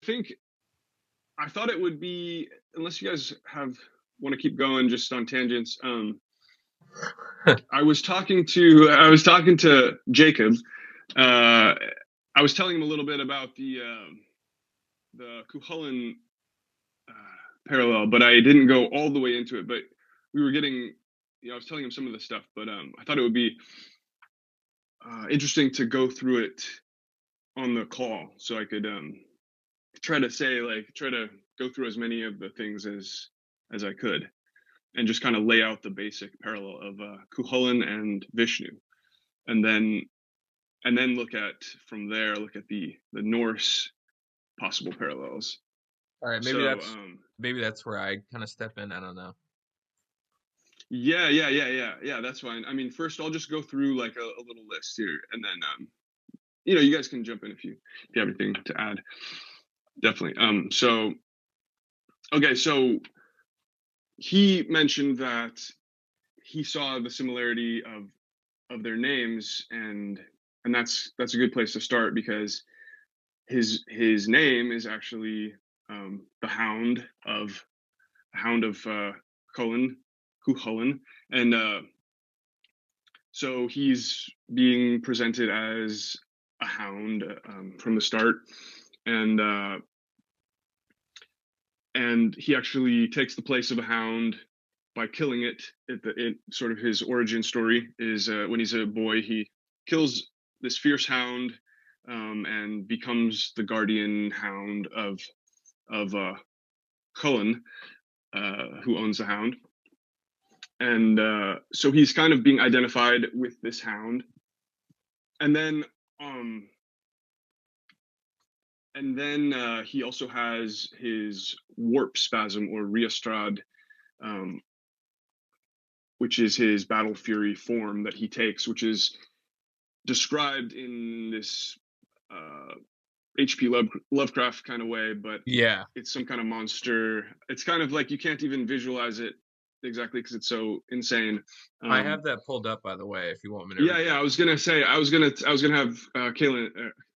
think I thought it would be, unless you guys want to keep going just on tangents. I was talking to Jacob. I was telling him a little bit about the Cuchulainn parallel, but I didn't go all the way into it. But we were getting, I was telling him some of the stuff, but I thought it would be interesting to go through it on the call, so I could try to go through as many of the things as I could, and just kind of lay out the basic parallel of Cuchulainn and Vishnu, and then look at the Norse possible parallels. All right, maybe that's where I kind of step in. I don't know. Yeah. That's fine. I mean, first I'll just go through like a little list here, and then you guys can jump in if you have anything to add. Definitely. So he mentioned that he saw the similarity of their names, and that's a good place to start, because his name is actually the Hound of Cuchulainn, and so he's being presented as a hound from the start, and he actually takes the place of a hound by killing it. Sort of his origin story is when he's a boy, he kills this fierce hound and becomes the guardian hound of Collin, who owns the hound. And so he's kind of being identified with this hound. And then he also has his warp spasm, or Riastrad, which is his battle fury form that he takes, which is described in this H.P. Lovecraft kind of way, but yeah, it's some kind of monster. It's kind of like you can't even visualize it exactly because it's so insane. I have that pulled up, by the way, if you want me to. Yeah. I was gonna have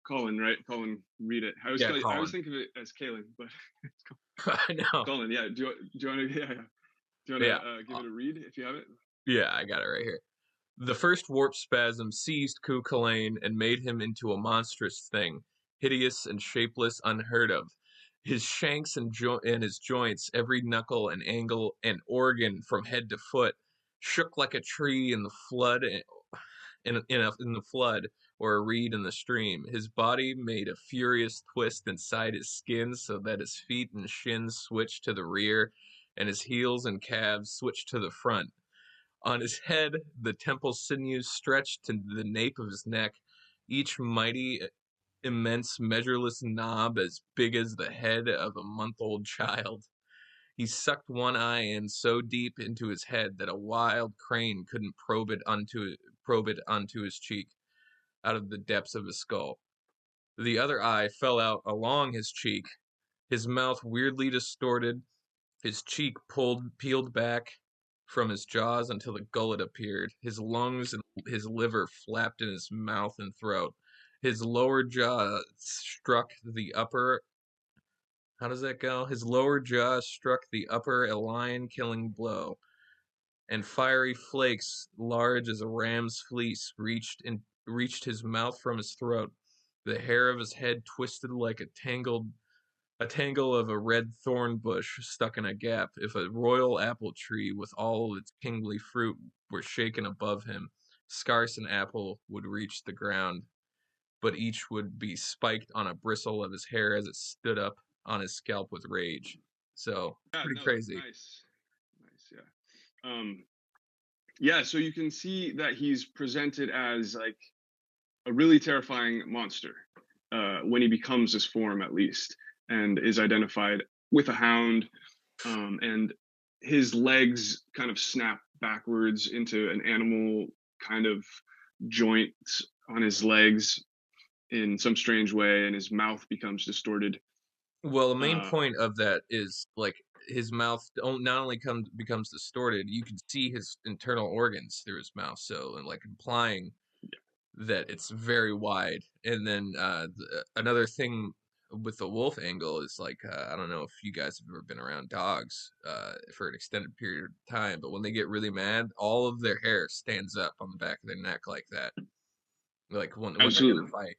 Collin, right? Collin read it. I was thinking of it as Kaylin, but I know. Collin, yeah. Do you want to? Yeah. Do you want to give it a read if you have it? Yeah, I got it right here. The first warp spasm seized Chulainn and made him into a monstrous thing, hideous and shapeless, unheard of. His shanks and his joints, every knuckle and angle and organ from head to foot, shook like a tree in the flood, in the flood, or a reed in the stream. His body made a furious twist inside his skin, so that his feet and shins switched to the rear, and his heels and calves switched to the front. On his head, the temple sinews stretched to the nape of his neck, each mighty, immense, measureless knob as big as the head of a month-old child. He sucked one eye in so deep into his head that a wild crane couldn't probe it onto his cheek, out of the depths of his skull. The other eye fell out along his cheek, his mouth weirdly distorted, his cheek peeled back from his jaws until the gullet appeared. His lungs and his liver flapped in his mouth and throat. His lower jaw struck the upper. How does that go? His lower jaw struck the upper, a lion-killing blow, and fiery flakes, large as a ram's fleece, reached his mouth from his throat. The hair of his head twisted like a tangle of a red thorn bush stuck in a gap. If a royal apple tree with all its kingly fruit were shaken above him, scarce an apple would reach the ground, but each would be spiked on a bristle of his hair as it stood up on his scalp with rage. So, pretty crazy. Nice, yeah. So you can see that he's presented as like a really terrifying monster when he becomes this form, at least, and is identified with a hound, and his legs kind of snap backwards into an animal kind of joints on his legs in some strange way, and his mouth becomes distorted. Well, the main point of that is like his mouth not only becomes distorted, you can see his internal organs through his mouth, so like implying that it's very wide. And then another thing with the wolf angle is like I don't know if you guys have ever been around dogs for an extended period of time, but when they get really mad, all of their hair stands up on the back of their neck like that, like when they're gonna Absolutely. fight.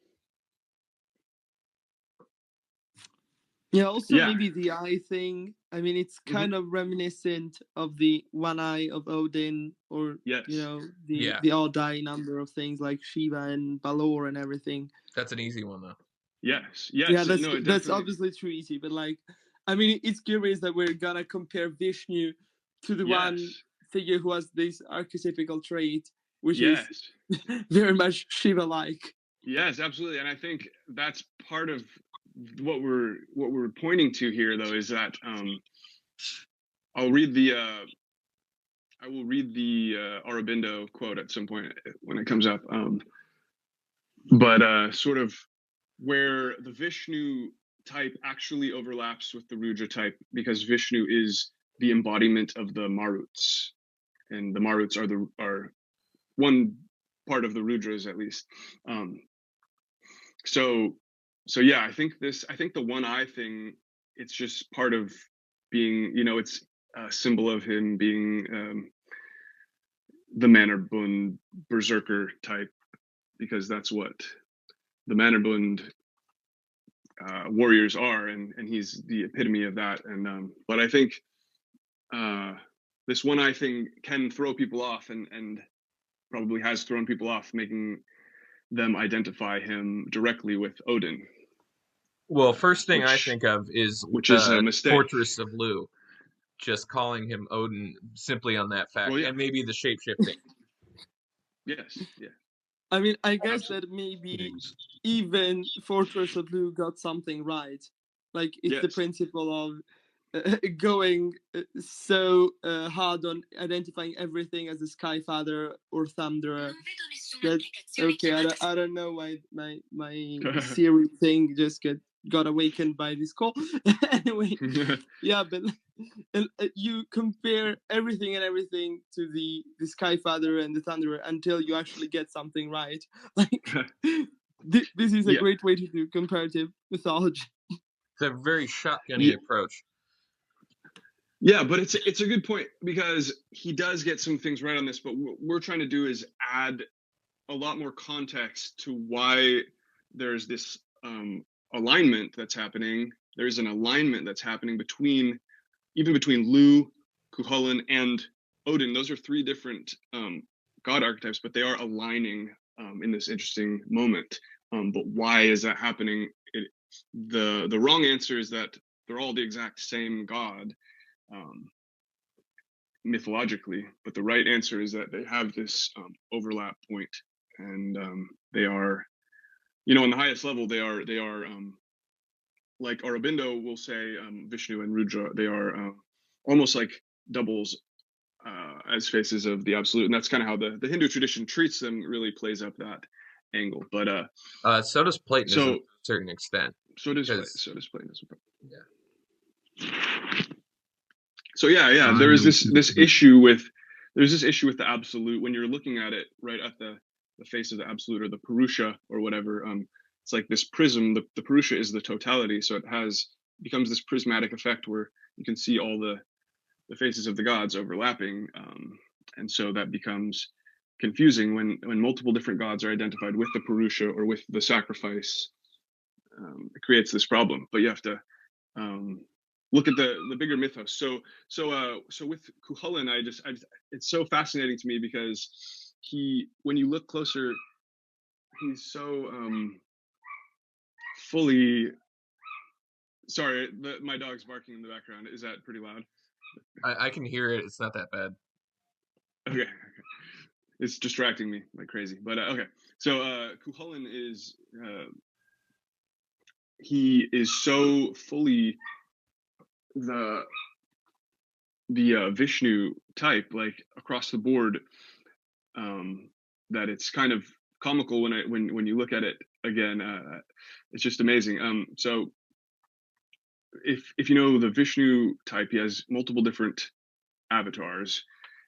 Yeah, also Yeah. maybe the eye thing. I mean, it's kind of reminiscent of the one eye of Odin, or Yes. the odd eye number of things like Shiva and Balor and everything. That's an easy one though. Yes. Yeah, that's No, that's definitely. obviously too easy, but like, I mean, it's curious that we're gonna compare Vishnu to the one figure who has this archetypical trait, which is very much Shiva-like. Yes, absolutely, and I think that's part of what we're pointing to here, though, is that I will read the Aurobindo quote at some point when it comes up, but sort of where the Vishnu type actually overlaps with the Rudra type, because Vishnu is the embodiment of the Maruts, and the Maruts are one part of the Rudras at least. So yeah, I think the one eye thing, it's just part of being, it's a symbol of him being the Mannerbund berserker type, because that's what the Mannerbund warriors are, and he's the epitome of that. And but I think this one eye thing can throw people off, and probably has thrown people off, making them identify him directly with Odin. Well, first thing I think of is which is a mistake. Fortress of Lu, just calling him Odin simply on that fact, and maybe the shape-shifting. Yes, yeah. I mean, I guess that maybe even Fortress of Lu got something right. Like, it's the principle of going so hard on identifying everything as a Sky Father or Thunderer. That, okay, I don't know why my Siri thing just got awakened by this call. Anyway, yeah, but you compare everything and everything to the Sky Father and the Thunderer until you actually get something right. Like, this is a great way to do comparative mythology. It's a very shotgunny approach. Yeah, but it's a good point, because he does get some things right on this, but what we're trying to do is add a lot more context to why there's this alignment that's happening. There's an alignment that's happening between Lu, Cuchulainn, and Odin. Those are three different god archetypes, but they are aligning in this interesting moment. But why is that happening? The wrong answer is that they're all the exact same god, mythologically, but the right answer is that they have this overlap point, and they are, on the highest level, they are like Aurobindo will say, Vishnu and Rudra, they are almost like doubles as faces of the absolute, and that's kind of how the Hindu tradition treats them. Really plays up that angle, but so does Platonism to a certain extent. So does Platonism. Yeah. So yeah, there is this issue with the absolute when you're looking at it right at the face of the absolute, or the Purusha or whatever. It's like this prism. The Purusha is the totality, so it becomes this prismatic effect where you can see all the faces of the gods overlapping, and so that becomes confusing when multiple different gods are identified with the Purusha or with the sacrifice. It creates this problem, but you have to look at the bigger mythos. So with Cuchulainn, I it's so fascinating to me, because when you look closer, he's so fully. Sorry, my dog's barking in the background. Is that pretty loud? I can hear it. It's not that bad. Okay. It's distracting me like crazy. But okay. So Cuchulainn is he is so fully the Vishnu type, like across the board, that it's kind of comical when you look at it again. It's just amazing. So if you know the Vishnu type, he has multiple different avatars,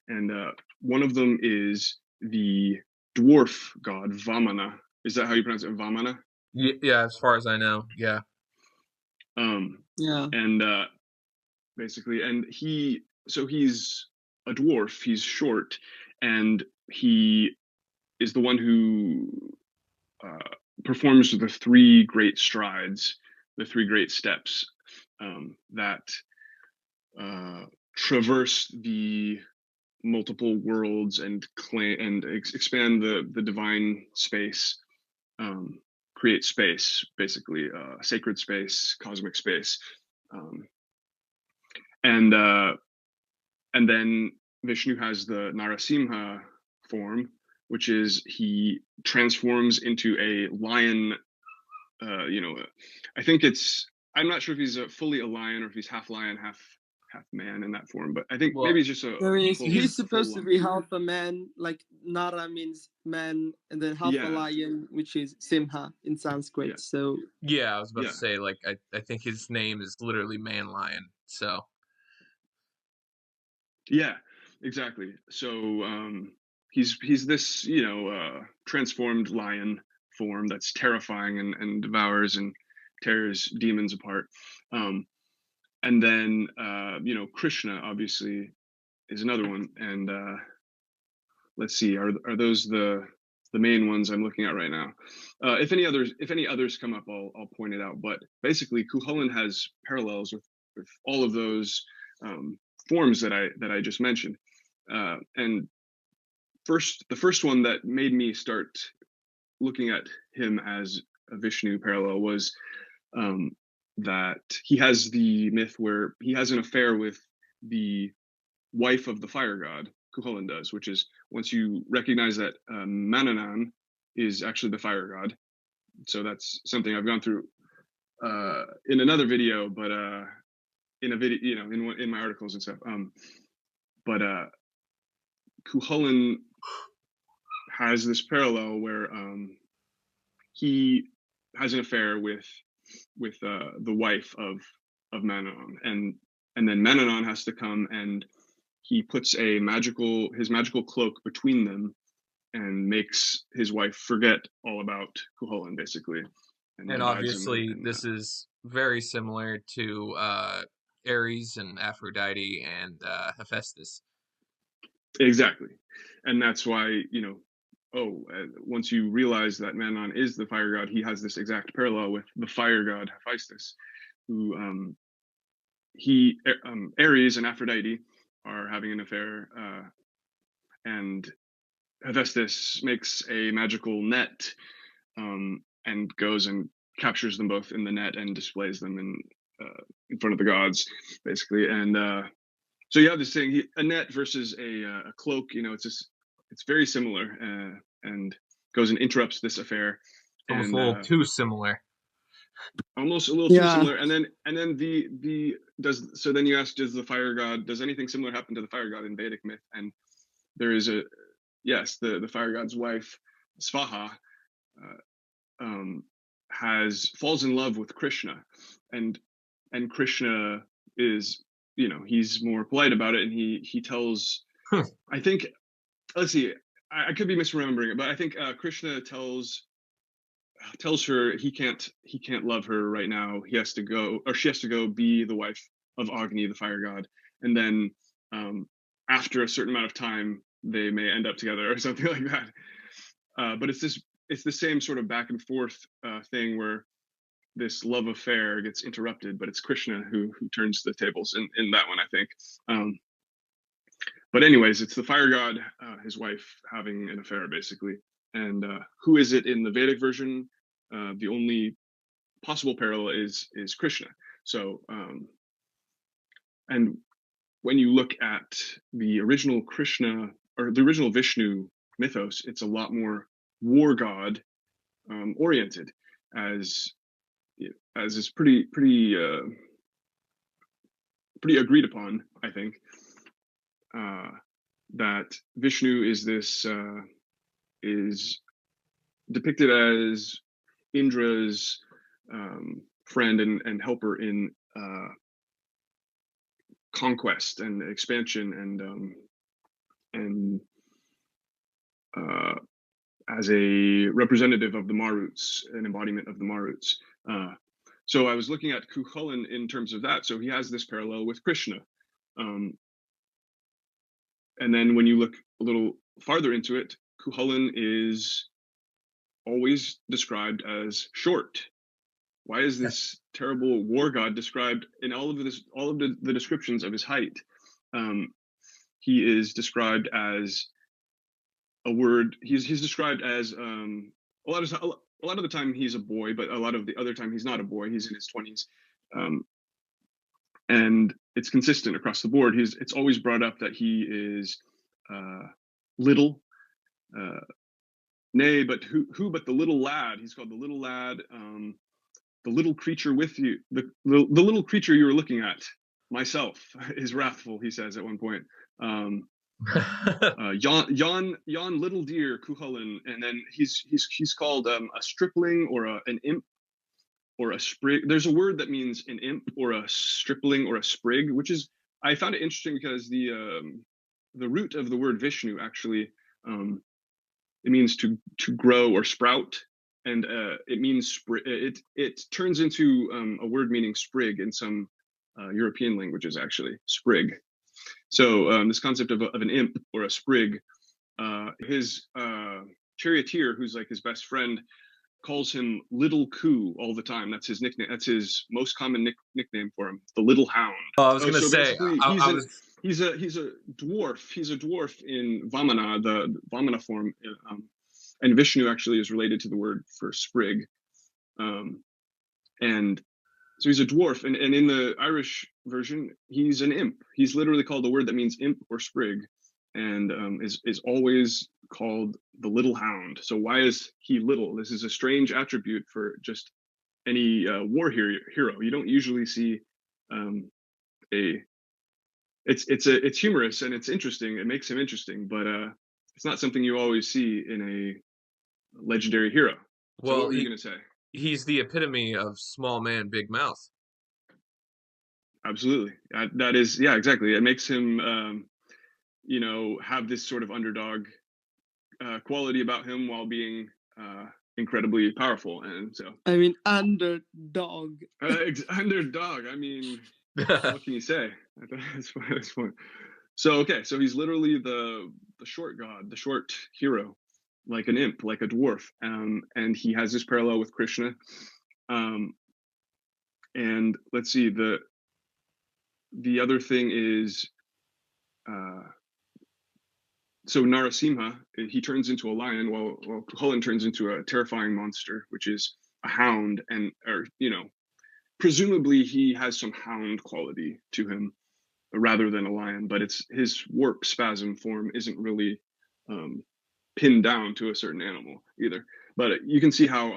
and one of them is the dwarf god Vamana. Is that how you pronounce it, Vamana? Yeah, as far as I know, yeah. Yeah. And basically, and he's a dwarf. He's short, and he is the one who performs the three great strides, the three great steps that traverse the multiple worlds and expand the divine space, create space, basically sacred space, cosmic space, and then Vishnu has the Narasimha form, which is he transforms into a lion. I think I'm not sure if he's fully a lion or if he's half lion, half man in that form, but I think maybe he's just he's supposed to be half a man, like Nara means man, and then half a lion, which is Simha in Sanskrit. Yeah. So I was about to say, like, I think his name is literally man lion. So yeah, exactly. So he's this transformed lion form that's terrifying and devours and tears demons apart. And then Krishna obviously is another one, and let's see, are those the main ones I'm looking at right now? If any others come up, I'll point it out. But basically, Cuchulainn has parallels with all of those forms that I just mentioned. And the first one that made me start looking at him as a Vishnu parallel was that he has the myth where he has an affair with the wife of the fire god. Cuchulainn does, which is, once you recognize that Manannán is actually the fire god. So that's something I've gone through in another video, but in a video, in my articles and stuff. But Cuchulainn has this parallel where he has an affair with the wife of Manannán, and then Manannán has to come, and he puts his magical cloak between them and makes his wife forget all about Cuchulainn, basically. And obviously, this is very similar to Ares and Aphrodite and Hephaestus. Exactly. And that's why, once you realize that Manannán is the fire god, he has this exact parallel with the fire god Hephaestus, who Ares and Aphrodite are having an affair, and Hephaestus makes a magical net and goes and captures them both in the net and displays them in front of the gods, basically. And so you have this thing, a net versus a cloak. It's very similar, and goes and interrupts this affair. Almost a little too similar. Almost a little too similar. And then then you ask, does anything similar happen to the fire god in Vedic myth? And there is the fire god's wife, Svaha, falls in love with Krishna, and Krishna is, he's more polite about it, and he tells, I think, let's see, I could be misremembering it, but I think Krishna tells her he can't love her right now. He has to go, or she has to go be the wife of Agni, the fire god, and then after a certain amount of time they may end up together or something like that. But it's the same sort of back and forth thing where this love affair gets interrupted, but it's Krishna who turns the tables in that one, I think. But anyways, it's the fire god, his wife, having an affair, basically. And who is it in the Vedic version? The only possible parallel is Krishna. So, and when you look at the original Krishna, or the original Vishnu mythos, it's a lot more war god oriented, as is pretty agreed upon, I think. That Vishnu is depicted as Indra's friend and helper in conquest and expansion, and as a representative of the Maruts, an embodiment of the Maruts. So I was looking at Cuchulainn in terms of that. So he has this parallel with Krishna. And then when you look a little farther into it, Cuchulainn is always described as short. Why is this terrible war god described in all of the descriptions of his height? He is described as a word. He's described as a lot of the time he's a boy, but a lot of the other time he's not a boy. He's in his 20s, and it's consistent across the board. It's always brought up that he is little. Nay, but who but the little lad? He's called the little lad. The little creature with you, the little creature you were looking at, myself, is wrathful. He says at one point. Yon little deer Cuchulainn, and then he's called a stripling or an imp or a sprig. There's a word that means an imp or a stripling or a sprig, which is, I found it interesting because the root of the word Vishnu actually it means to grow or sprout, and it means it turns into a word meaning sprig in some European languages, actually, sprig. So this concept of an imp or a sprig, his charioteer, who's like his best friend, calls him Little Coo all the time. That's his nickname. That's his most common nickname for him, the Little Hound. Oh, I was going to say, he's a dwarf. He's a dwarf in Vamana, the Vamana form, and Vishnu actually is related to the word for sprig, and so he's a dwarf, and in the Irish version, he's an imp. He's literally called a word that means imp or sprig, and is always called the Little Hound. So why is he little? This is a strange attribute for just any war hero. You don't usually see it's humorous and it's interesting. It makes him interesting, but it's not something you always see in a legendary hero. So what were you going to say? He's the epitome of small man, big mouth. Absolutely. That is, yeah, exactly. It makes him, have this sort of underdog quality about him while being incredibly powerful. And so, I mean, underdog. Underdog. I mean, what can you say? That's fine. So, okay. So he's literally the short god, the short hero, like an imp, like a dwarf. And he has this parallel with Krishna. And let's see, the other thing is, so Narasimha, he turns into a lion, while Collin turns into a terrifying monster, which is a hound, presumably he has some hound quality to him rather than a lion, but it's his warp spasm form isn't really pinned down to a certain animal either. But you can see how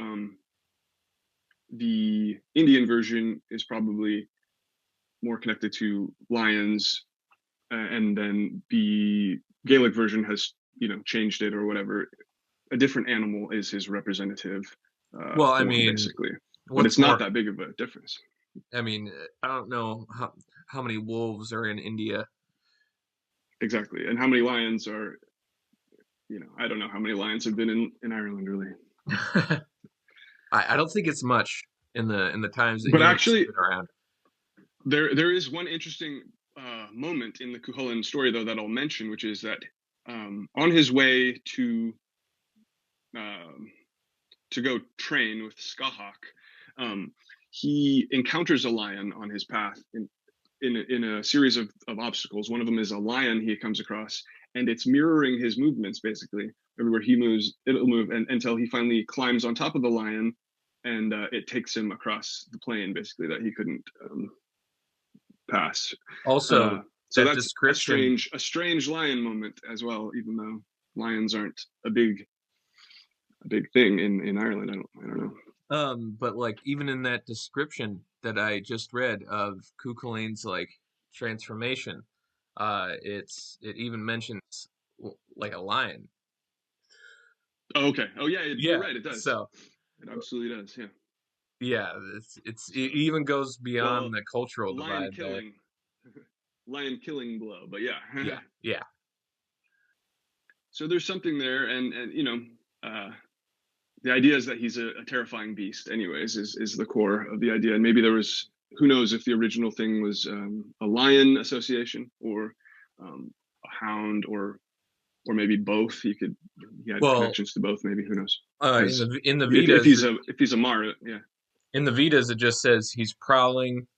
the Indian version is probably more connected to lions, and then the Gaelic version has changed it or whatever. A different animal is his representative form, basically, but it's not that big of a difference. I mean, I don't know how many wolves are in India. Exactly, and how many lions are, I don't know how many lions have been in Ireland, really. I don't think it's much in the times that but actually been around. There is one interesting moment in the Cuchulainn story, though, that I'll mention, which is that on his way to go train with Skahak, he encounters a lion on his path in a series of obstacles. One of them is a lion he comes across, and it's mirroring his movements, basically. Everywhere he moves, it'll move, until he finally climbs on top of the lion, and it takes him across the plane, basically, that he couldn't pass. Also, so that's a strange lion moment as well, even though lions aren't a big thing in Ireland. I don't know. But like even in that description that I just read of Cuchulainn's like transformation, it even mentions like a lion. Oh, okay. Oh yeah, you're right. It does. So it absolutely does. Yeah. Yeah, it even goes beyond the cultural divide there. Lion killing blow, but yeah. Yeah. So there's something there, and the idea is that he's a terrifying beast anyways, is the core of the idea. And maybe there was, who knows if the original thing was a lion association, or a hound, or maybe both. He had connections to both, maybe, who knows. In the Vedas, if he's a Mara, yeah. In the Vedas, it just says he's prowling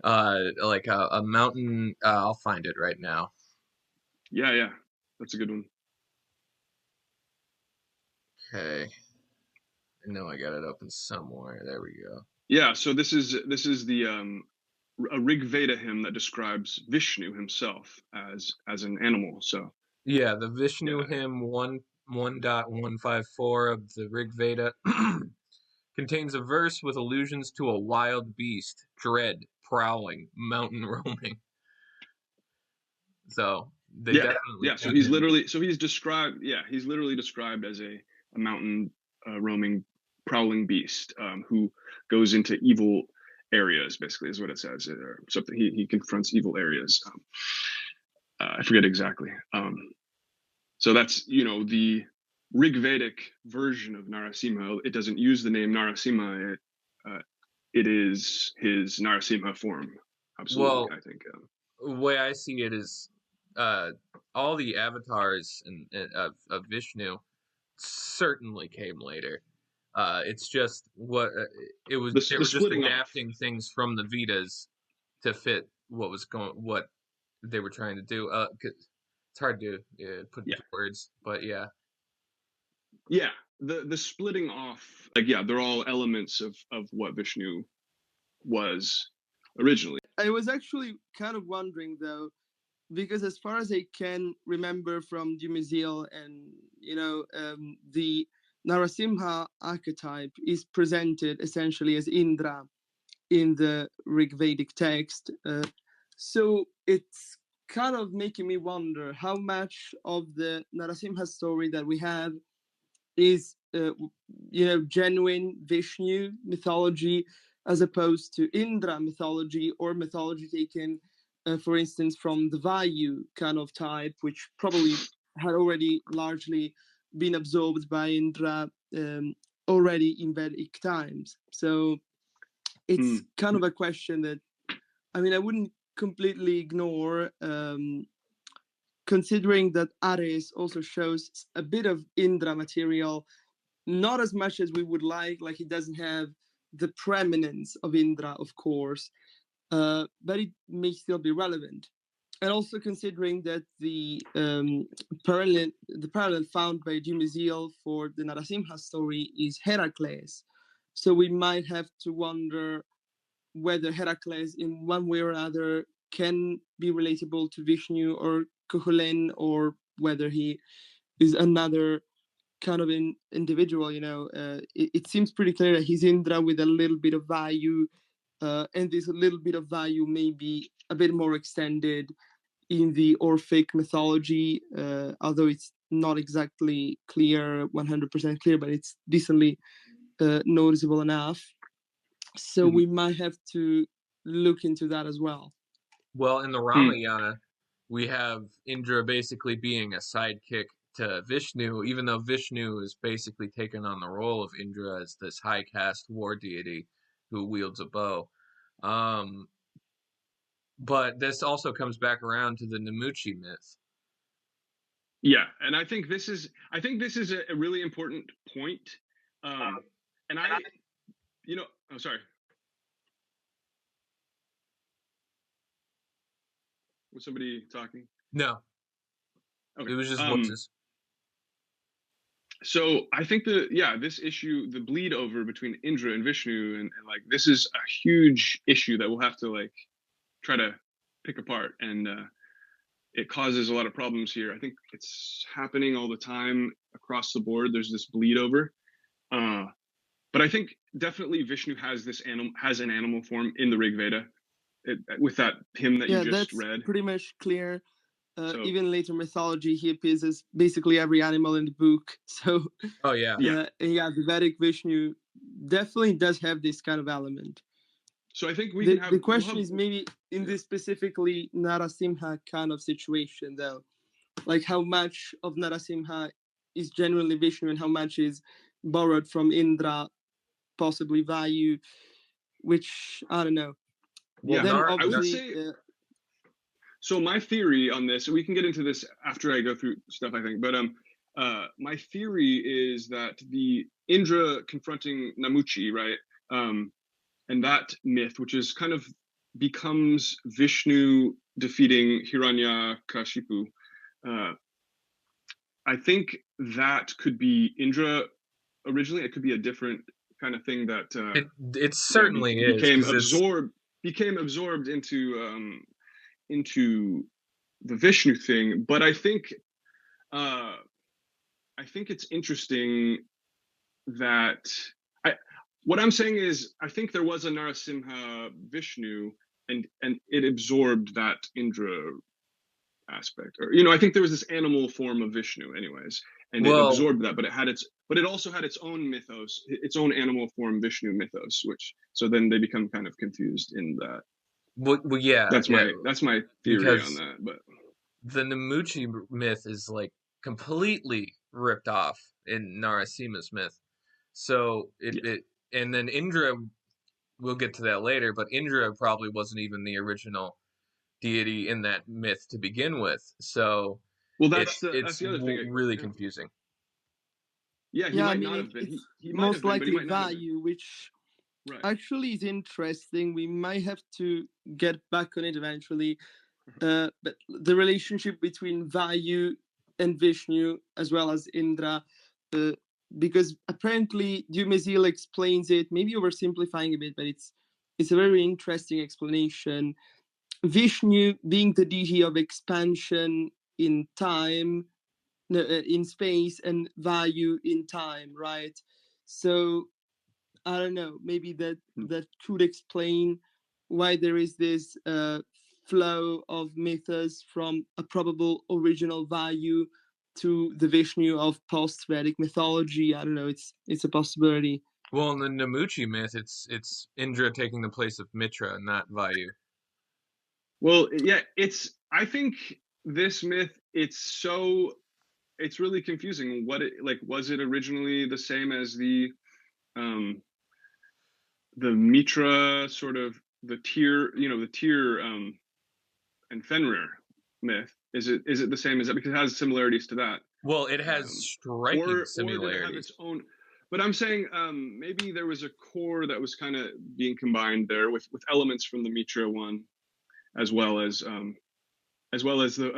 like a mountain. I'll find it right now. Yeah, that's a good one. Okay, I know I got it open somewhere. There we go. Yeah, so this is the a Rig Veda hymn that describes Vishnu himself as an animal. So yeah, the Vishnu hymn 1.154 of the Rig Veda contains a verse with allusions to a wild beast, dread, prowling, mountain roaming. So they definitely So he's literally described as a mountain roaming, prowling beast who goes into evil areas, basically, is what it says, or something. He confronts evil areas. I forget exactly. So that's, the Rig Vedic version of Narasimha. It doesn't use the name Narasimha. It is his Narasimha form. Absolutely, well, I think. The way I see it is, all the avatars of Vishnu certainly came later. It's just what it was. They were just adapting things from the Vedas to fit what they were trying to do. It's hard to put into words, but yeah. Yeah, the splitting off, they're all elements of what Vishnu was originally. I was actually kind of wondering, though, because as far as I can remember from Dumézil, and the Narasimha archetype is presented essentially as Indra in the Rig Vedic text. So it's kind of making me wonder how much of the Narasimha story that we have is genuine Vishnu mythology, as opposed to Indra mythology, or mythology taken, for instance, from the Vayu kind of type, which probably had already largely been absorbed by Indra already in Vedic times. So it's kind of a question that, I wouldn't completely ignore, considering that Ares also shows a bit of Indra material, not as much as we would like he doesn't have the preeminence of Indra, of course, but it may still be relevant. And also considering that the parallel found by Dumézil for the Narasimha story is Heracles. So we might have to wonder whether Heracles, in one way or another, can be relatable to Vishnu or Cuchulainn, or whether he is another kind of an individual. It seems pretty clear that he's Indra with a little bit of Vayu, and this little bit of Vayu may be a bit more extended in the Orphic mythology, although it's not exactly clear, 100% clear, but it's decently noticeable enough. So we might have to look into that as well. Well, in the Ramayana, we have Indra basically being a sidekick to Vishnu, even though Vishnu is basically taken on the role of Indra as this high caste war deity who wields a bow. But this also comes back around to the Namuchi myth. Yeah, and I think this is a really important point. And I'm sorry. Was somebody talking? No. Okay. It was just voices. So I think this issue, the bleed over between Indra and Vishnu, and this is a huge issue that we'll have to try to pick apart, and it causes a lot of problems here. I think it's happening all the time across the board. There's this bleed over, but I think definitely Vishnu has an animal form in the Rig Veda, with that hymn that you just read. Yeah, that's pretty much clear. Even later mythology, he appears as basically every animal in the book. So, the Vedic Vishnu definitely does have this kind of element. So I think the question is maybe in this specifically Narasimha kind of situation, though, how much of Narasimha is genuinely Vishnu and how much is borrowed from Indra, possibly Vayu, which I don't know. Yeah, then I would obviously, say. So my theory on this, and we can get into this after I go through stuff, I think. But my theory is that the Indra confronting Namuchi, right, and that myth, which is kind of becomes Vishnu defeating Hiranyakashipu. I think that could be Indra originally. It could be a different kind of thing that it certainly is, became absorbed into the Vishnu thing. But I think it's interesting that what I'm saying is I think there was a Narasimha Vishnu and it absorbed that Indra aspect, or I think there was this animal form of Vishnu anyways, and it absorbed that, but it also had its own mythos, its own animal form Vishnu mythos, which so then they become kind of confused in that. Well, yeah, that's my theory on that. But the Namuchi myth is like completely ripped off in Narasimha's myth, so it and then Indra, we'll get to that later, but Indra probably wasn't even the original deity in that myth to begin with, so that's the other thing. Really confusing. Yeah, he might not have been. He might most have been, likely but he might not Vayu, which right. actually is interesting. We might have to get back on it eventually. But the relationship between Vayu and Vishnu, as well as Indra, because apparently Dumézil explains it, maybe oversimplifying a bit, but it's a very interesting explanation. Vishnu being the deity of expansion in time, in space, and Vayu in time, right? So I don't know, maybe that could explain why there is this flow of mythos from a probable original Vayu to the Vishnu of post-Vedic mythology. I don't know, it's a possibility. Well, in the Namuchi myth, it's Indra taking the place of Mitra, not Vayu. Well, yeah, I think this myth, it's really confusing. What was it originally the same as the Mitra sort of the Tyr, and Fenrir myth? Is it the same as that, because it has similarities to that? Well, it has striking similarities. Or did it have its own? But I'm saying maybe there was a core that was kind of being combined there with elements from the Mitra one, as well as a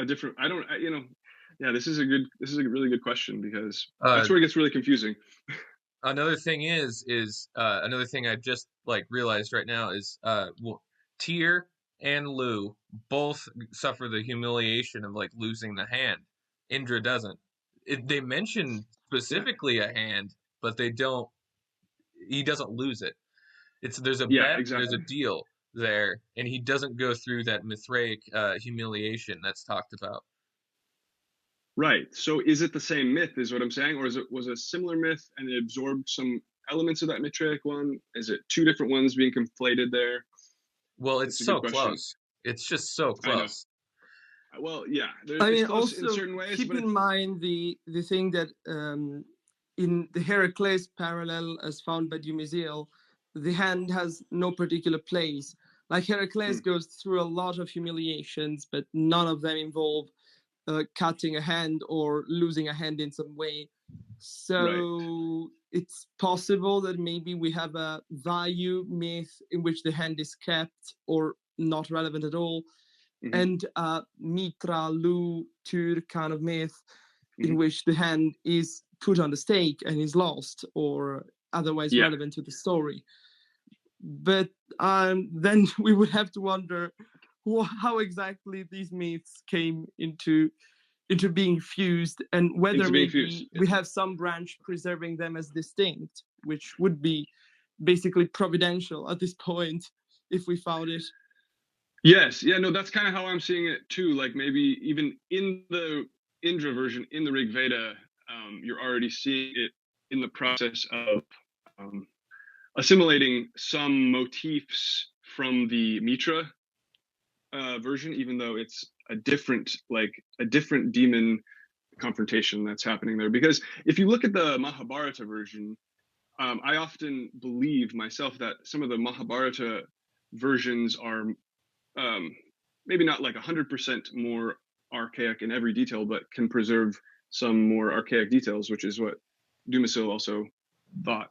different. I don't. Yeah, this is a really good question, because that's where it gets really confusing. Another thing is another thing I just realized right now is Tyr and Lu both suffer the humiliation of losing the hand. Indra doesn't. They mention specifically a hand, but they don't. He doesn't lose it. There's a bet, exactly. There's a deal there, and he doesn't go through that Mithraic humiliation that's talked about. Right. So is it the same myth, is what I'm saying, or was it a similar myth and it absorbed some elements of that Mithraic one? Is it two different ones being conflated there? Well, it's so close. It's just so close. I know. Well, yeah. It's close also in certain ways. Keep in mind the thing that in the Heracles parallel, as found by Dumézil, the hand has no particular place. Like Heracles goes through a lot of humiliations, but none of them involve cutting a hand or losing a hand in some way. So it's possible that maybe we have a Vayu myth in which the hand is kept or not relevant at all, and a Mitra, Lu, Tyr kind of myth in which the hand is put on the stake and is lost or otherwise relevant to the story. But then we would have to wonder how exactly these myths came into being fused, and whether maybe we have some branch preserving them as distinct, which would be basically providential at this point if we found it. Yes, yeah, no, that's kind of how I'm seeing it too. Like maybe even in the Indra version, in the Rig Veda, you're already seeing it in the process of assimilating some motifs from the Mitra version, even though it's a different demon confrontation that's happening there. Because if you look at the Mahabharata version, I often believe myself that some of the Mahabharata versions are maybe not like 100% more archaic in every detail, but can preserve some more archaic details, which is what Dumasil also thought.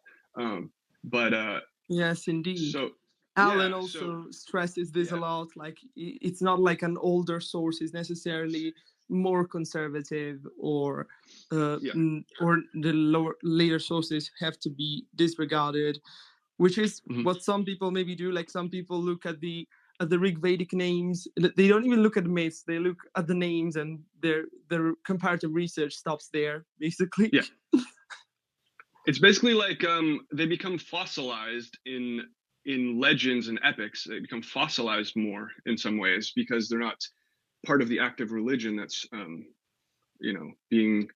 Yes, indeed. So Alan also stresses this a lot. Like, it's not like an older source is necessarily more conservative, or the later sources have to be disregarded, which is what some people maybe do. Like, some people look at the Rig Vedic names. They don't even look at the myths. They look at the names, and their comparative research stops there, basically. Yeah. It's basically like they become fossilized in legends and epics. They become fossilized more in some ways because they're not part of the active religion that's being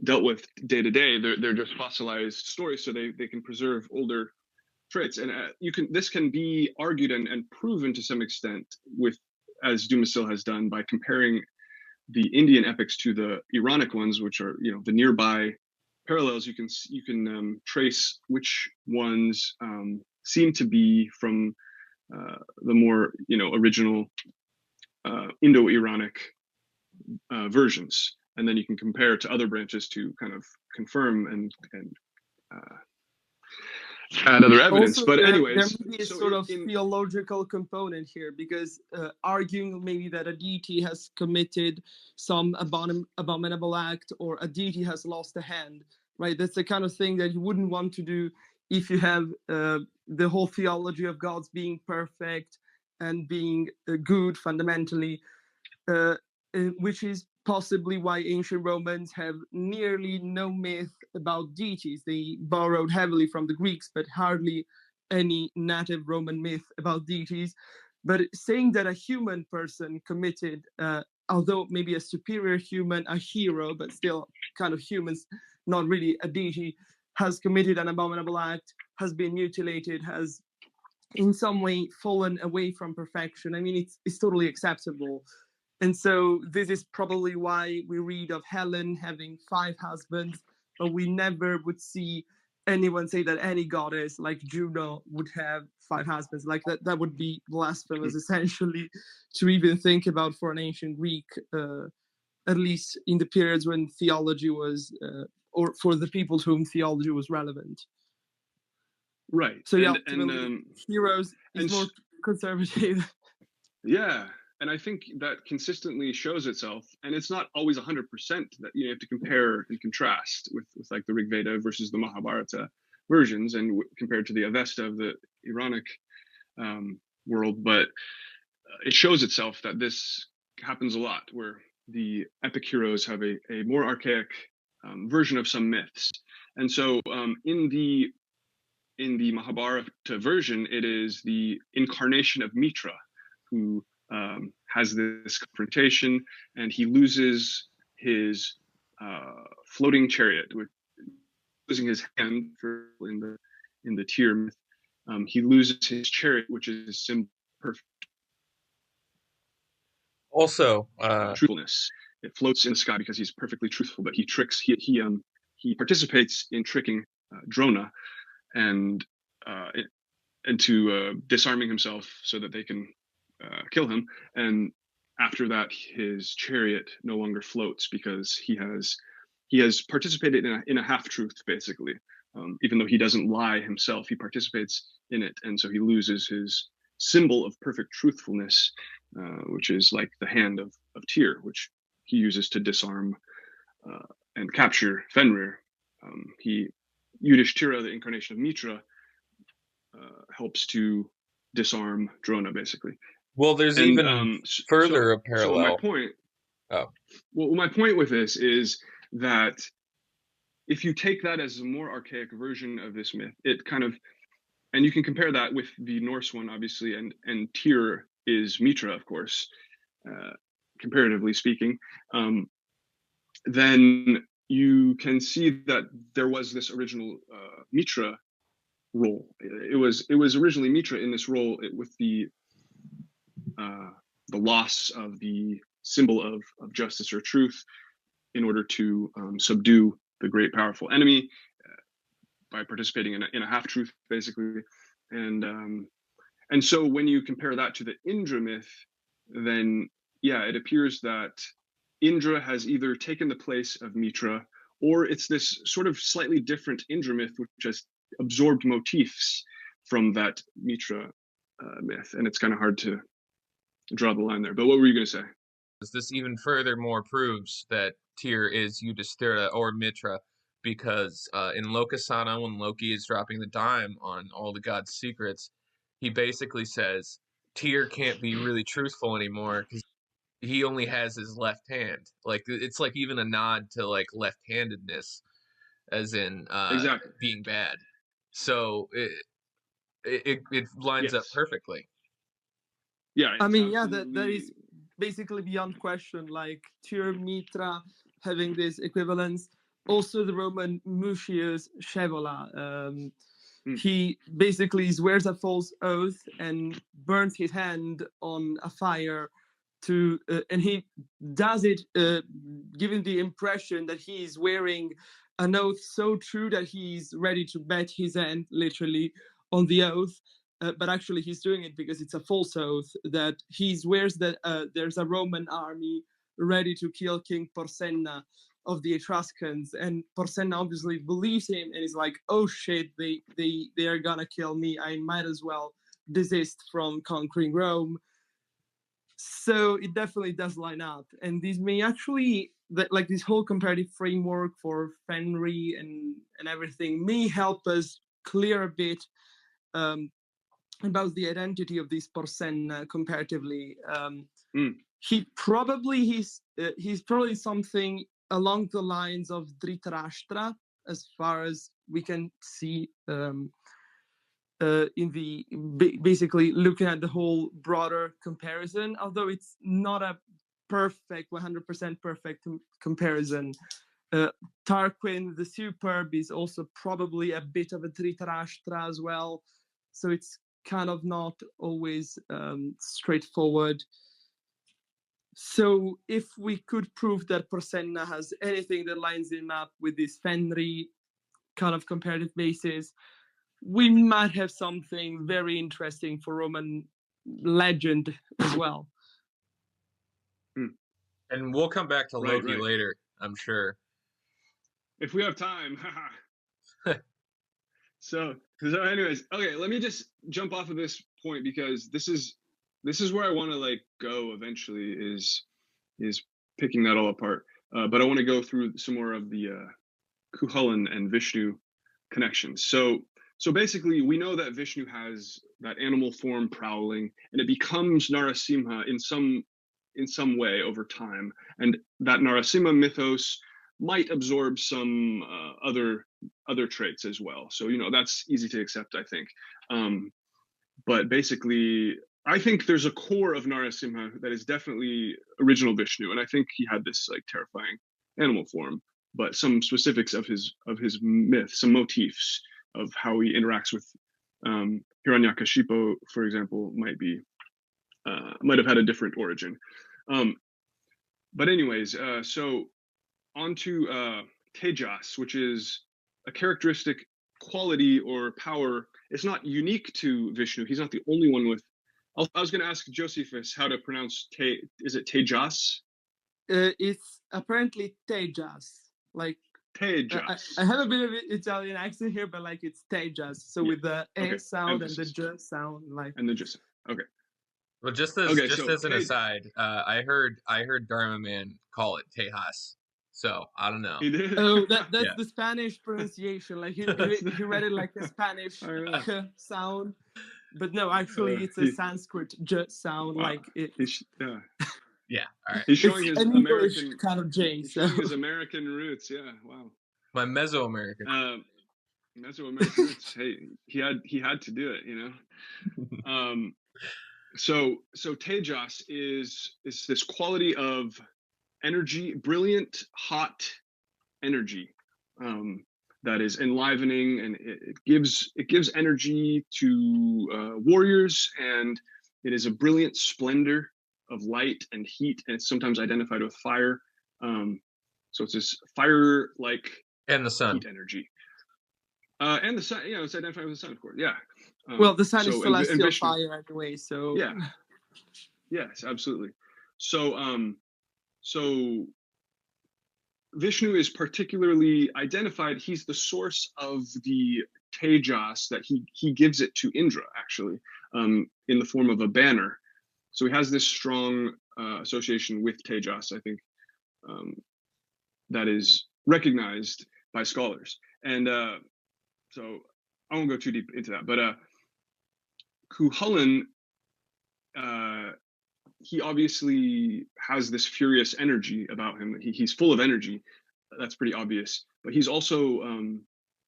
dealt with day to day. They're just fossilized stories, so they can preserve older traits. And this can be argued and proven to some extent with, as Dumasil has done, by comparing the Indian epics to the Iranic ones, which are the nearby parallels. You can trace which ones seem to be from the more original Indo-Iranic versions, and then you can compare to other branches to kind of confirm and add other evidence. Also, but anyways, there may be a sort of theological component here, because arguing maybe that a deity has committed some abominable act, or a deity has lost a hand, right? That's the kind of thing that you wouldn't want to do if you have the whole theology of gods being perfect and being good fundamentally, which is possibly why ancient Romans have nearly no myth about deities. They borrowed heavily from the Greeks, but hardly any native Roman myth about deities. But saying that a human person committed, although maybe a superior human, a hero, but still kind of humans, not really a deity, has committed an abominable act, has been mutilated, has in some way fallen away from perfection, I mean, it's totally acceptable. And so this is probably why we read of Helen having 5 husbands, but we never would see anyone say that any goddess like Juno would have 5 husbands. Like that would be blasphemous, essentially, to even think about for an ancient Greek, at least in the periods when theology was, or for the people to whom theology was relevant. Right. So yeah, heroes is more conservative. Yeah. And I think that consistently shows itself, and it's not always 100% that you have to compare and contrast with like the Rig Veda versus the Mahabharata versions, and compared to the Avesta of the Iranic world. But it shows itself that this happens a lot, where the epic heroes have a more archaic version of some myths. And so in the Mahabharata version, it is the incarnation of Mitra who has this confrontation, and he loses his floating chariot, losing his hand in the Tyr myth. He loses his chariot, which is his symbol of perfect. Also, truthfulness. It floats in the sky because he's perfectly truthful, but he tricks. He participates in tricking Drona, and into disarming himself so that they can kill him. And after that, his chariot no longer floats because he has participated in a half truth, basically. Even though he doesn't lie himself, he participates in it, and so he loses his symbol of perfect truthfulness, which is like the hand of Tyr, which he uses to disarm and capture Fenrir. Yudhishthira, the incarnation of Mitra, helps to disarm Drona, basically. Well, there's even further a parallel. So my point. Well, my point with this is that if you take that as a more archaic version of this myth, it kind of, and you can compare that with the Norse one, obviously, and Tyr is Mitra, of course, comparatively speaking. Then you can see that there was this original Mitra role. It was originally Mitra in this role with the loss of the symbol of justice or truth, in order to subdue the great powerful enemy by participating in a half-truth, basically. And so when you compare that to the Indra myth, then yeah, it appears that Indra has either taken the place of Mitra, or it's this sort of slightly different Indra myth which has absorbed motifs from that Mitra myth, and it's kind of hard to draw the line there. But what were you going to say? This even furthermore proves that Tyr is Yudhishthira or Mitra, because in Lokasana, when Loki is dropping the dime on all the gods' secrets, he basically says Tyr can't be really truthful anymore because he only has his left hand. Like, it's like even a nod to like left-handedness, as in Exactly. being bad. So it lines up perfectly. Yeah, I mean, yeah, that is basically beyond question. Like Tyr, Mitra having this equivalence. Also, the Roman Mucius Scaevola. He basically swears a false oath and burns his hand on a fire and he does it giving the impression that he is wearing an oath so true that he's ready to bet his hand literally on the oath. But actually he's doing it because it's a false oath, that he swears that there's a Roman army ready to kill King Porsenna of the Etruscans, and Porsenna obviously believes him and is like, oh shit, they are gonna kill me, I might as well desist from conquering Rome. So it definitely does line up, and this may actually, like this whole comparative framework for Fenry and everything may help us clear a bit about the identity of this Porsenna comparatively. He's probably something along the lines of Dhritarashtra, as far as we can see in the basically looking at the whole broader comparison, although it's not a perfect 100% perfect comparison. Tarquin the Superb is also probably a bit of a Dhritarashtra as well, so it's kind of not always straightforward. So if we could prove that Porsenna has anything that lines him up with this Fenry kind of comparative basis, we might have something very interesting for Roman legend as well. And we'll come back to Loki later, I'm sure. If we have time. So anyways, okay, let me just jump off of this point, because this is where I want to like go eventually, is picking that all apart. But I want to go through some more of the Cuchulainn and Vishnu connections. So basically, we know that Vishnu has that animal form prowling, and it becomes Narasimha in some way over time, and that Narasimha mythos might absorb some other traits as well. So that's easy to accept, I think. But basically, I think there's a core of Narasimha that is definitely original Vishnu, and I think he had this like terrifying animal form. But some specifics of his myth, some motifs of how he interacts with Hiranyakashipu, for example, might have had a different origin. But anyways, so onto Tejas, which is a characteristic quality or power. It's not unique to Vishnu. He's not the only one with. I was going to ask Josephus how to pronounce Is it Tejas? It's apparently Tejas. Like Tejas. I have a bit of Italian accent here, but like it's Tejas. So with the A sound and the J sound, like. And the J sound. Okay. Well, just as an aside, I heard Dharma Man call it Tejas. So I don't know. He did. Oh, that's the Spanish pronunciation. Like he read it like a Spanish sound, but no, actually it's a Sanskrit J sound. Wow. Like it. Yeah. All right. He's showing his American kind of J. He's showing his American roots. Yeah. Wow. My Mesoamerican. Mesoamerican roots. Hey, he had to do it. So Tejas is this quality of energy, brilliant, hot energy, that is enlivening, and it gives energy to warriors, and it is a brilliant splendor of light and heat, and it's sometimes identified with fire. So it's this fire-like and the sun. heat energy. And the sun, it's identified with the sun, of course. Yeah. Well, the sun is and celestial Vishnu, fire anyway, so yeah. Yes, absolutely. So so Vishnu is particularly identified. He's the source of the Tejas that he gives it to Indra, actually, in the form of a banner. So he has this strong association with Tejas, I think, that is recognized by scholars. And so I won't go too deep into that, but Cuchulainn, he obviously has this furious energy about him. He's full of energy. That's pretty obvious. But he's also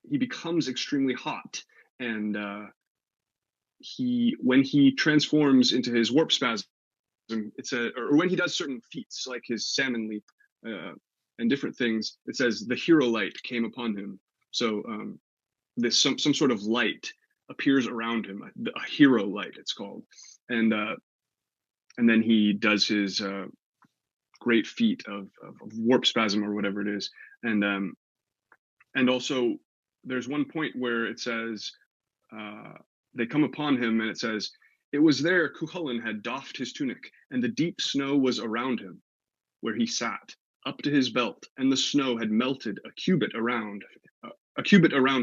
he becomes extremely hot, and when he transforms into his warp spasm, or when he does certain feats like his salmon leap and different things, it says the hero light came upon him. So this some sort of light appears around him, a hero light it's called, and then he does his great feat of warp spasm or whatever it is, and also there's one point where it says they come upon him, and it says, it was there Cuchulainn had doffed his tunic, and the deep snow was around him where he sat up to his belt, and the snow had melted a cubit around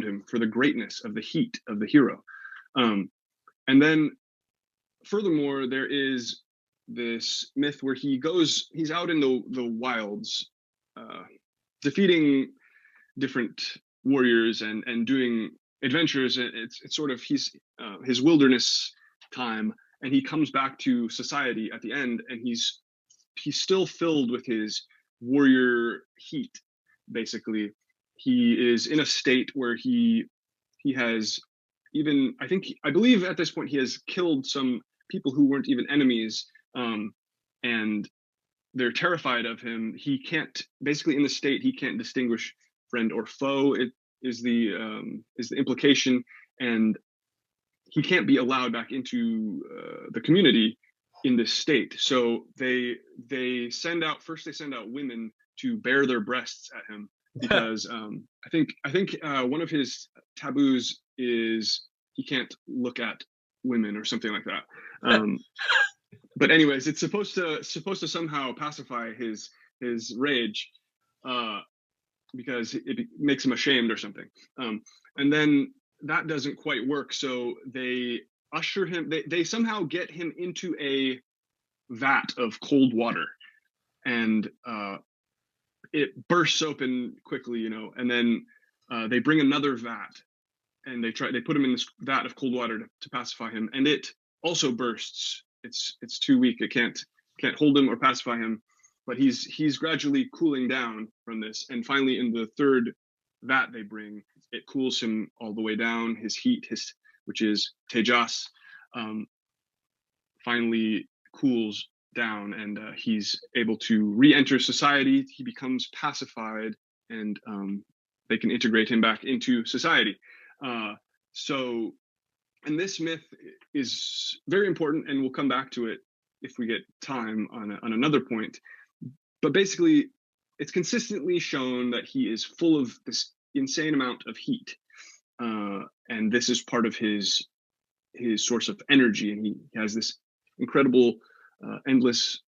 him for the greatness of the heat of the hero. And then furthermore, there is this myth where he's out in the wilds, defeating different warriors and doing adventures. It's sort of his wilderness time, and he comes back to society at the end, and he's still filled with his warrior heat. Basically, he is in a state where he has even, I believe at this point he has killed some people who weren't even enemies, and they're terrified of him. He can't, basically in the state, he can't distinguish friend or foe. It is the implication, and he can't be allowed back into the community in this state. So they send out women to bare their breasts at him, because I think one of his taboos is he can't look at women or something like that. But anyways, it's supposed to somehow pacify his rage, because it makes him ashamed or something. And then that doesn't quite work, so they usher him. They somehow get him into a vat of cold water, and it bursts open quickly, and then they bring another vat, and they put him in this vat of cold water to pacify him, and it also bursts. It's too weak. It can't hold him or pacify him, but he's gradually cooling down from this, and finally in the third vat they bring, it cools him all the way down. His heat, which is Tejas, finally cools down, and he's able to re-enter society. He becomes pacified, and they can integrate him back into society. And this myth is very important, and we'll come back to it if we get time on another point. But basically, it's consistently shown that he is full of this insane amount of heat, and this is part of his source of energy, and he has this incredible, endless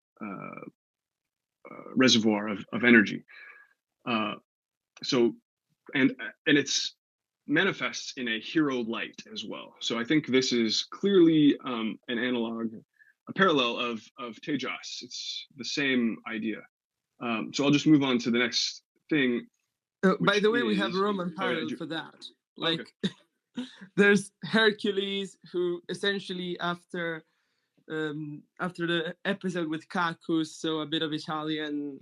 reservoir of energy. So it's manifests in a hero light as well. So I think this is clearly an analog, a parallel of Tejas. It's the same idea. So I'll just move on to the next thing. By the way, we have a Roman parallel for that. Like, okay. There's Hercules, who essentially after the episode with Cacus, so a bit of Italian,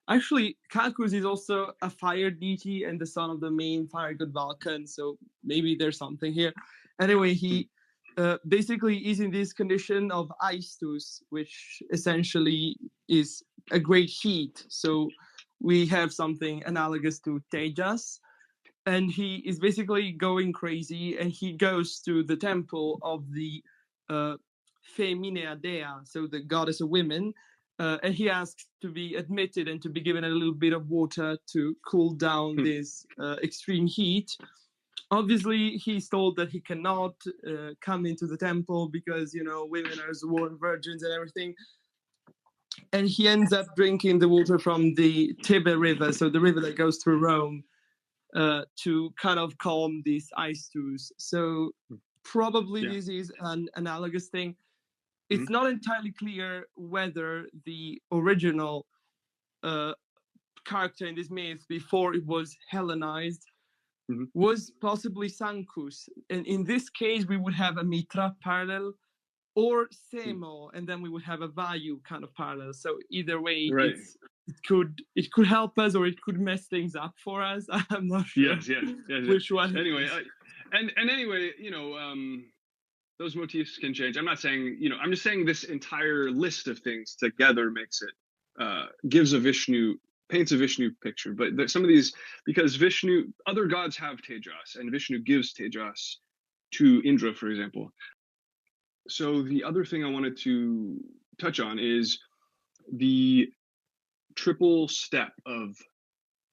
Actually, Cacus is also a fire deity and the son of the main fire god Vulcan, so maybe there's something here. Anyway, he basically is in this condition of Aistus, which essentially is a great heat. So we have something analogous to Tejas, and he is basically going crazy, and he goes to the temple of the Feminea Dea, so the goddess of women, and he asks to be admitted and to be given a little bit of water to cool down this extreme heat. Obviously, he's told that he cannot come into the temple because, women are sworn virgins and everything. And he ends up drinking the water from the Tiber River, so the river that goes through Rome, to kind of calm these ice dews. So probably this is an analogous thing. It's not entirely clear whether the original character in this myth, before it was Hellenized, was possibly Sancus. And in this case, we would have a Mitra parallel, or Semo, and then we would have a Vayu kind of parallel. So either way, it could help us, or it could mess things up for us. I'm not sure. Yes. Which one? Anyway, anyway, those motifs can change. I'm not saying, I'm just saying this entire list of things together makes it, paints a Vishnu picture. But some of these, because other gods have Tejas, and Vishnu gives Tejas to Indra, for example. So the other thing I wanted to touch on is the triple step of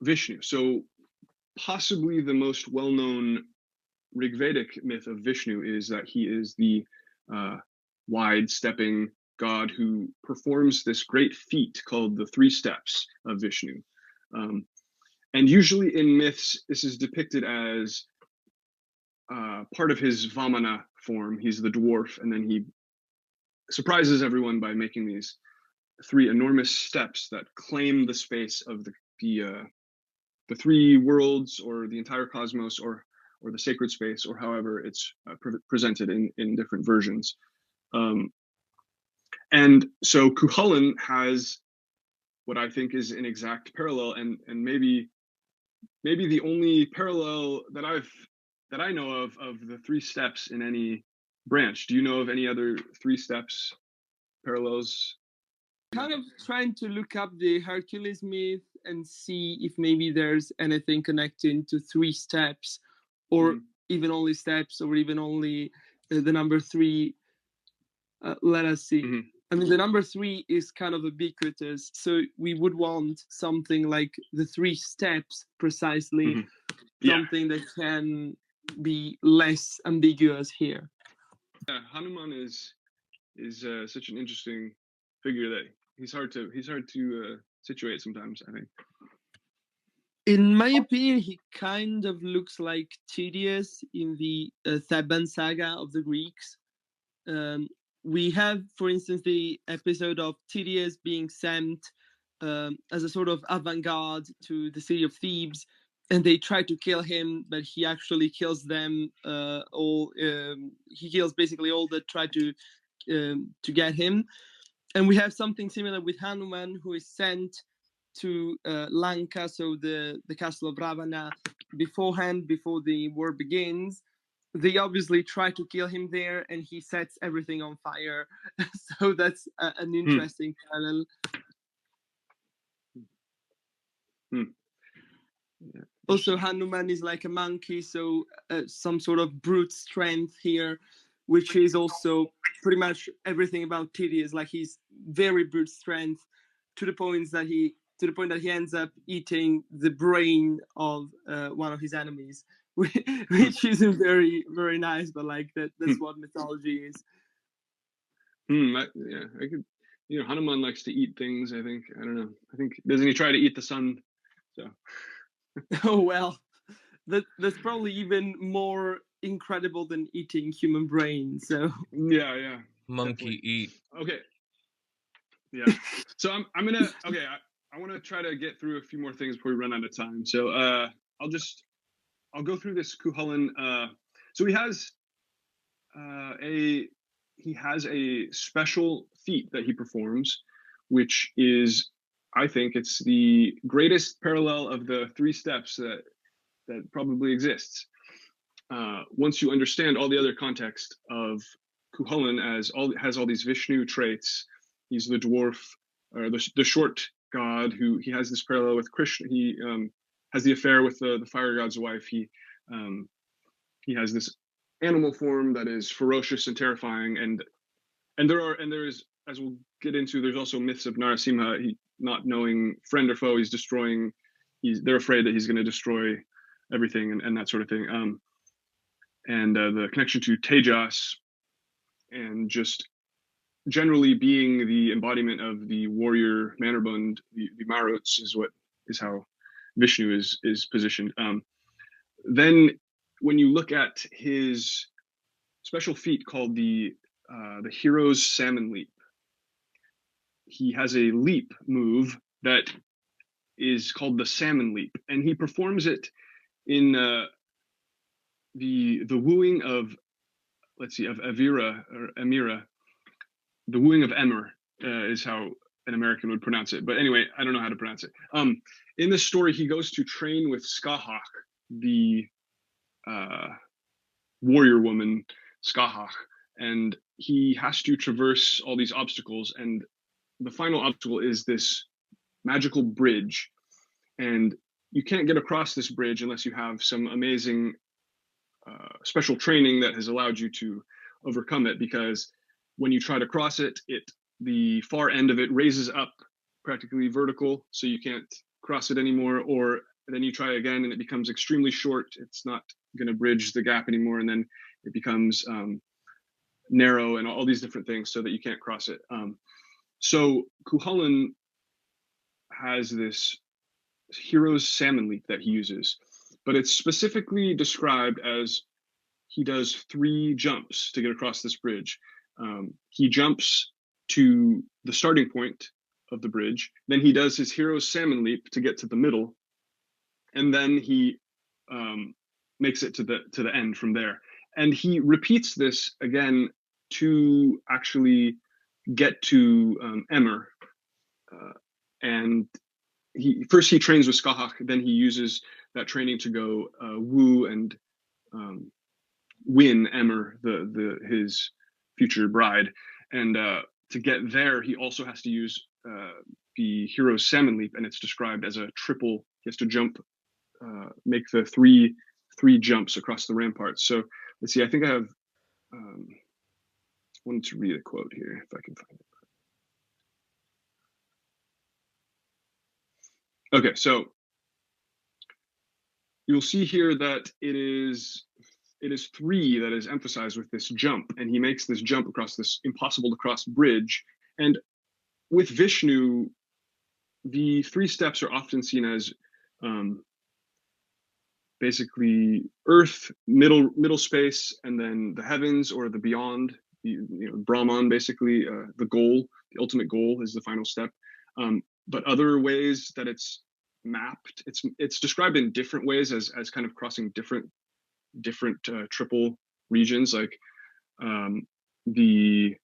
Vishnu. So possibly the most well-known Rigvedic myth of Vishnu is that he is the wide-stepping god who performs this great feat called the 3 steps of Vishnu. And usually in myths, this is depicted as part of his Vamana form. He's the dwarf, and then he surprises everyone by making these 3 enormous steps that claim the space of the 3 worlds, or the entire cosmos, or the sacred space, or however it's presented in different versions. And so Cuchulainn has what I think is an exact parallel, and maybe the only parallel that I know of the 3 steps in any branch. Do you know of any other 3 steps parallels? Kind of trying to look up the Hercules myth and see if maybe there's anything connecting to 3 steps, or even only steps, or even only the number 3. Let us see. I mean, the number 3 is kind of ubiquitous, so we would want something like the 3 steps precisely, something that can be less ambiguous here. Yeah, Hanuman is such an interesting figure that he's hard to situate sometimes, I think. In my opinion, he kind of looks like Tydeus in the Theban saga of the Greeks. We have, for instance, the episode of Tydeus being sent as a sort of avant-garde to the city of Thebes, and they try to kill him, but he actually kills them all. He kills basically all that try to get him. And we have something similar with Hanuman, who is sent to Lanka, so the castle of Ravana, before the war begins. They obviously try to kill him there, and he sets everything on fire. So that's an interesting parallel. Yeah. Also, Hanuman is like a monkey, so some sort of brute strength here, which is also pretty much everything about Tydeus. Like, he's very brute strength to the point that he ends up eating the brain of one of his enemies, which isn't very, very nice, but like that's what mythology is. I could, Hanuman likes to eat things. I think, I don't know. I think, doesn't he try to eat the sun? So. Oh well, that's probably even more incredible than eating human brains. So yeah. Monkey definitely. Eat. Okay. Yeah. So I'm gonna. Okay. I want to try to get through a few more things before we run out of time. So I'll go through this Cuchulainn. So he has a special feat that he performs, which is, I think, it's the greatest parallel of the 3 steps that probably exists. Once you understand all the other context of Cuchulainn has all these Vishnu traits. He's the dwarf, or the short god who he has this parallel with Krishna. He has the affair with the fire god's wife. He has this animal form that is ferocious and terrifying, and there is, as we'll get into. There's also myths of Narasimha. He not knowing friend or foe. He's destroying. They're afraid that he's going to destroy everything and that sort of thing. And the connection to Tejas, and just generally being the embodiment of the warrior Mannerbund, the Maruts is how Vishnu is positioned. Then when you look at his special feat called the hero's salmon leap, he has a leap move that is called the salmon leap, and he performs it in the wooing of, let's see, of Avira or Amira. The wooing of Emmer is how an American would pronounce it. But anyway, I don't know how to pronounce it. In this story, he goes to train with Skahak, the warrior woman, Skahak, and he has to traverse all these obstacles. And the final obstacle is this magical bridge. And you can't get across this bridge unless you have some amazing special training that has allowed you to overcome it, because when you try to cross it, the far end of it raises up practically vertical, so you can't cross it anymore. Or then you try again and it becomes extremely short. It's not going to bridge the gap anymore, and then it becomes narrow and all these different things so that you can't cross it. So Cuchulainn has this hero's salmon leap that he uses, but it's specifically described as he does 3 jumps to get across this bridge. He jumps to the starting point of the bridge, then he does his hero's salmon leap to get to the middle, and then he makes it to the end from there. And he repeats this again to actually get to Emmer. And he trains with Skahak, then he uses that training to go woo and win Emmer, his future bride. And to get there, he also has to use the hero's salmon leap, and it's described as a triple. He has to jump, make the three jumps across the ramparts. So let's see. I think I have wanted to read a quote here if I can find it. Okay, so you'll see here that it is 3 that is emphasized with this jump, and he makes this jump across this impossible to cross bridge. And with Vishnu, the 3 steps are often seen as basically earth, middle space, and then the heavens or the beyond, Brahman, basically the goal, the ultimate goal is the final step. But other ways that it's mapped, it's described in different ways as kind of crossing different triple regions, like the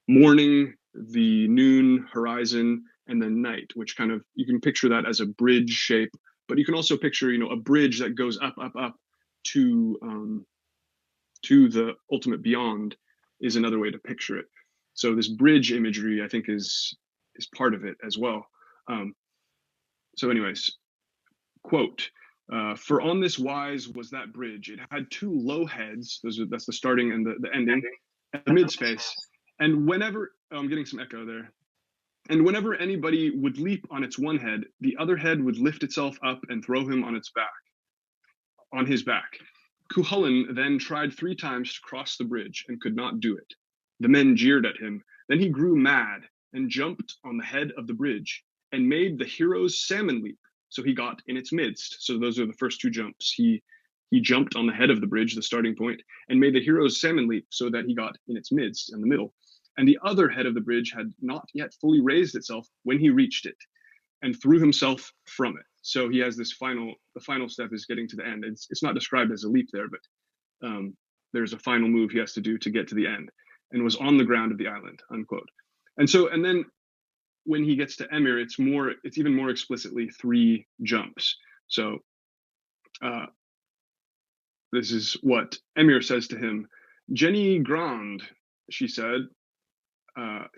morning, the noon, horizon, and then night, which kind of, you can picture that as a bridge shape, but you can also picture a bridge that goes up to the ultimate beyond is another way to picture it. So this bridge imagery, I think, is part of it as well. So anyways, quote, for on this wise was that bridge. It had 2 low heads. That's the starting and the ending, and the mid space. And whenever, I'm getting some echo there. And whenever anybody would leap on its one head, the other head would lift itself up and throw him on his back. Cuchulainn then tried 3 times to cross the bridge and could not do it. The men jeered at him. Then he grew mad and jumped on the head of the bridge and made the hero's salmon leap. So he got in its midst. So those are the first 2 jumps. He jumped on the head of the bridge, the starting point, and made the hero's salmon leap so that he got in its midst, in the middle. And the other head of the bridge had not yet fully raised itself when he reached it, and threw himself from it. So he has the final step is getting to the end. It's not described as a leap there, but there's a final move he has to do to get to the end, and was on the ground of the island, unquote. And then when he gets to Emir, it's even more explicitly 3 jumps. So this is what Emir says to him. Jenny Grand, she said,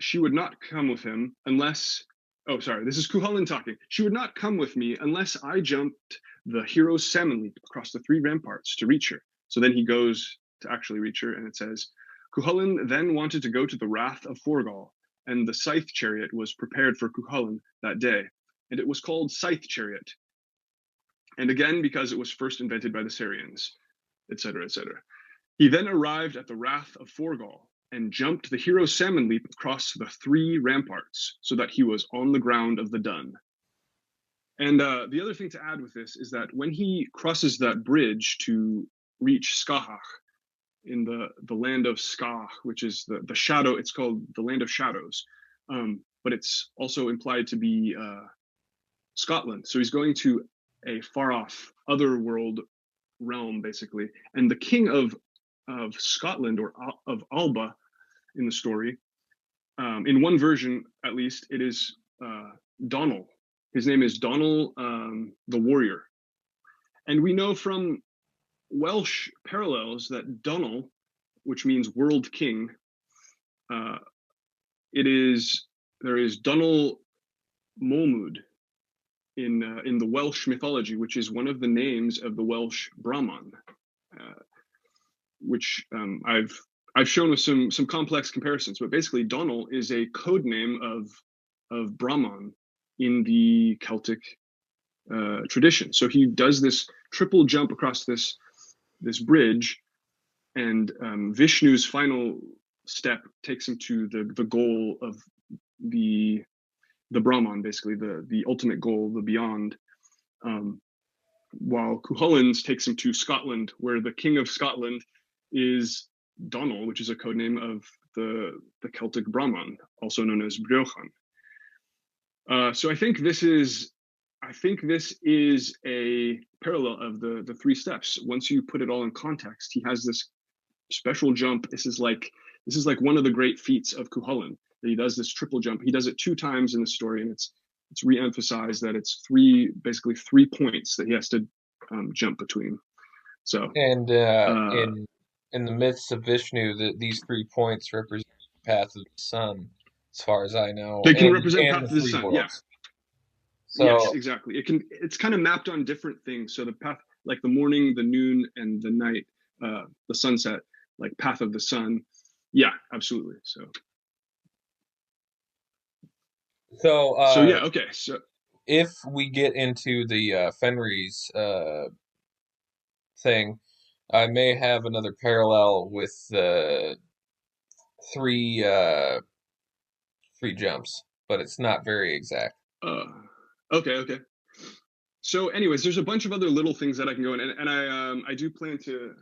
she would not come with him unless, this is Cuchulainn talking. She would not come with me unless I jumped the hero's salmon leap across the 3 ramparts to reach her. So then he goes to actually reach her, and it says, Cuchulainn then wanted to go to the Rath of Forgal, and the scythe chariot was prepared for Cuchulainn that day, and it was called Scythe Chariot. And again, because it was first invented by the Sarians, etc., etc. He then arrived at the Rath of Forgall and jumped the hero's salmon leap across the 3 ramparts so that he was on the ground of the dun. And the other thing to add with this is that when he crosses that bridge to reach Skahach in the land of Skah, which is the shadow, it's called the land of shadows, but it's also implied to be Scotland. So he's going to a far-off otherworld realm, basically. And the king of Scotland, or of Alba in the story, in one version at least, it is Donal. His name is Donal the Warrior. And we know from Welsh parallels that Donal, which means world king, there is Donal Molmud in the Welsh mythology, which is one of the names of the Welsh Brahman, which I've shown with some complex comparisons. But basically, Donal is a code name of Brahman in the Celtic tradition. So he does this triple jump across this bridge, and Vishnu's final step takes him to the goal of the Brahman, basically the ultimate goal, the beyond. While Cuchulainn's takes him to Scotland, where the king of Scotland is Donal, which is a code name of the Celtic Brahman, also known as Briochen. So I think this is a parallel of the 3 steps. Once you put it all in context, he has this special jump. This is like one of the great feats of Cuchulainn, that he does this triple jump. He does it 2 times in the story, and it's re-emphasized that it's basically 3 points that he has to jump between. So, and in the myths of Vishnu, these 3 points represent the path of the sun, as far as I know. They can represent path of the sun. Worlds. Yeah. So, yes, exactly. It's kind of mapped on different things. So the path, like the morning, the noon, and the night, the sunset, like path of the sun. Yeah, absolutely. So yeah, okay. So if we get into the Fenris thing, I may have another parallel with the 3 jumps, but it's not very exact. Okay. So anyways, there's a bunch of other little things that I can go in, and I do plan to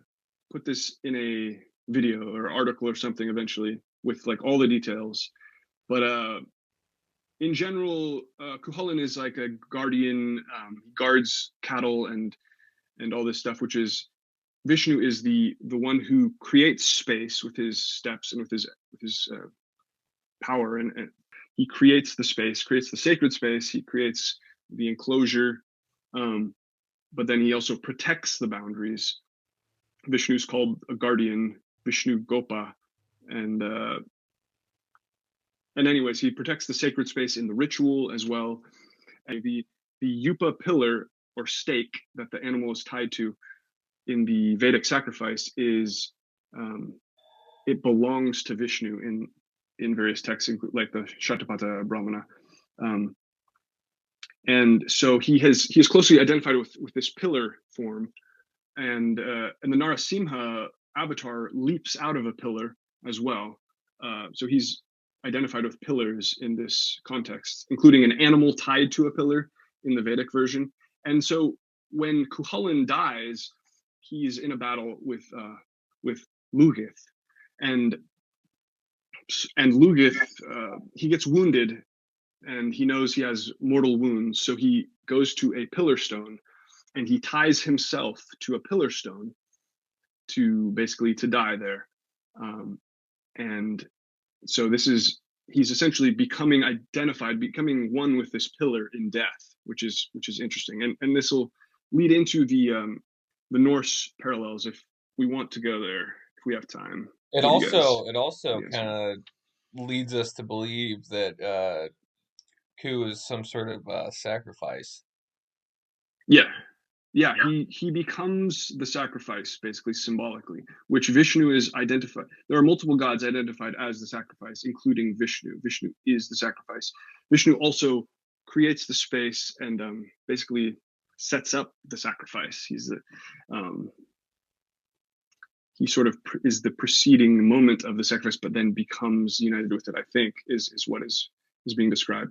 put this in a video or article or something eventually with like all the details. But in general, Cuchulainn is like a guardian, guards cattle and all this stuff, which is Vishnu is the one who creates space with his steps and with his power, and he creates the space, creates the sacred space. He creates the enclosure, but then he also protects the boundaries. Vishnu's called a guardian, Vishnu Gopa, and anyways, he protects the sacred space in the ritual as well. And the Yupa pillar or stake that the animal is tied to in the Vedic sacrifice is it belongs to Vishnu in various texts, like the Shatapatha Brahmana. And so he is closely identified with this pillar form, and the Narasimha avatar leaps out of a pillar as well. So he's identified with pillars in this context, including an animal tied to a pillar in the Vedic version. And so when Cuchulainn dies, he's in a battle with Lugith, and Lugith, he gets wounded, and he knows he has mortal wounds, so he goes to a pillar stone, and he ties himself to a pillar stone to die there. And so he's essentially becoming one with this pillar in death, which is interesting, and this will lead into the Norse parallels if we want to go there, if we have time. It also kind of leads us to believe that Ku is some sort of sacrifice. Yeah, Yeah, he becomes the sacrifice, basically symbolically, which Vishnu is identified. There are multiple gods identified as the sacrifice, including Vishnu. Vishnu is the sacrifice. Vishnu also creates the space and basically sets up the sacrifice. He's the he sort of is the preceding moment of the sacrifice, but then becomes united with it. I think is what is being described.